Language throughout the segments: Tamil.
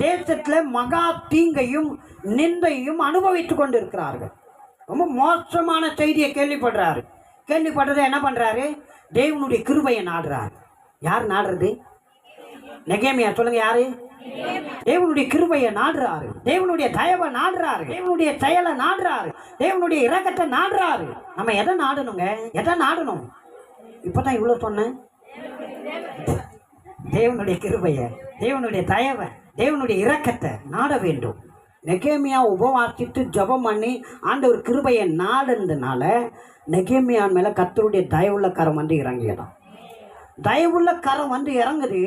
தேசத்தில் மகா தீங்கையும் நிந்தையும் அனுபவித்து கொண்டு இருக்கிறார்கள். ரொம்ப மோசமான செய்தியை கேள்விப்படுறாரு. கேள்விப்படுறதை என்ன பண்ணுறாரு? தேவனுடைய கிருபையை நாடுறாரு. யார் நாடுறது? நெகேமியா. சொல்லுங்க, யாரு? தேவனுடைய கிருபையை நாடுறாரு, தேவனுடைய தயவை நாடுறாரு, தேவனுடைய செயலை நாடுறாரு, தேவனுடைய இரக்கத்தை நாடுறாரு. நம்ம எதை நாடணுங்க? எதை நாடணும்? இப்பதான் இவ்வளவு சொன்னேன். தேவனுடைய கிருபையை, தேவனுடைய தயவை, தேவனுடைய இரக்கத்தை நாட வேண்டும். நெகேமியா உபவாசித்து ஜபம் பண்ணி ஆண்டவர் கிருபையை நாடுனதுனால நெகேமியான் மேல கர்த்தருடைய தயவுள்ள கரம் வந்து இறங்கியதான். தயவுள்ள கரம் வந்து இறங்குது.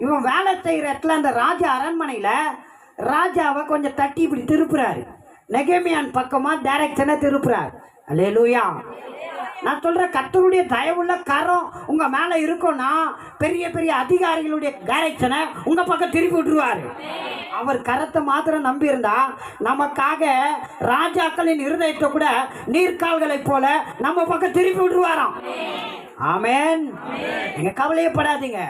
இவன் வேலை செய்கிற இடத்துல அந்த ராஜா அரண்மனையில் ராஜாவை கொஞ்சம் தட்டி இப்படி திருப்புறாரு. நெகேமியான் பக்கமாக டைரக்ஷனை திருப்புறாரு. அல்லேலூயா. நான் சொல்கிறேன், கர்த்தருடைய தயவுள்ள கரம் உங்கள் மேலே இருக்கும்னா பெரிய பெரிய அதிகாரிகளுடைய டைரக்ஷனை உங்கள் பக்கம் திருப்பி விட்டுருவார். அவர் கரத்தை மாத்திரம் நம்பியிருந்தா நமக்காக ராஜாக்களின் இருதயத்தை கூட நீர்க்கால்களை போல நம்ம பக்கம் திருப்பி விட்டுருவாராம். ஆமென். நீங்கள் கவலையப்படாதீங்க.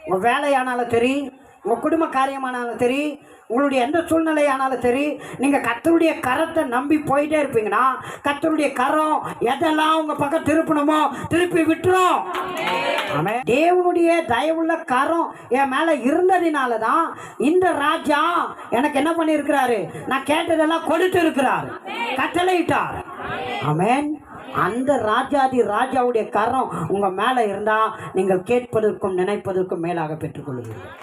உங்கள் வேலையானாலும் சரி, உங்கள் குடும்ப காரியமானாலும் சரி, உங்களுடைய எந்த சூழ்நிலையானாலும் சரி, நீங்கள் கர்த்தருடைய கரத்தை நம்பி போயிட்டே இருப்பீங்கன்னா கர்த்தருடைய கரம் எதெல்லாம் உங்கள் பக்கம் திருப்பணுமோ திருப்பி விட்டுரும். ஆமென். தேவனுடைய தயவுள்ள கரம் என் மேலே இருந்ததினால தான் இந்த ராஜா எனக்கு என்ன பண்ணியிருக்கிறாரு? நான் கேட்டதெல்லாம் கொடுத்து இருக்கிறார், கட்டளையிட்டார். ஆமென். அந்த ராஜாதி ராஜாவுடைய கரம் உங்கள் மேலே இருந்தால் நீங்கள் கேட்பதற்கும் நினைப்பதற்கும் மேலாக பெற்றுக்கொள்ளுவீர்கள்.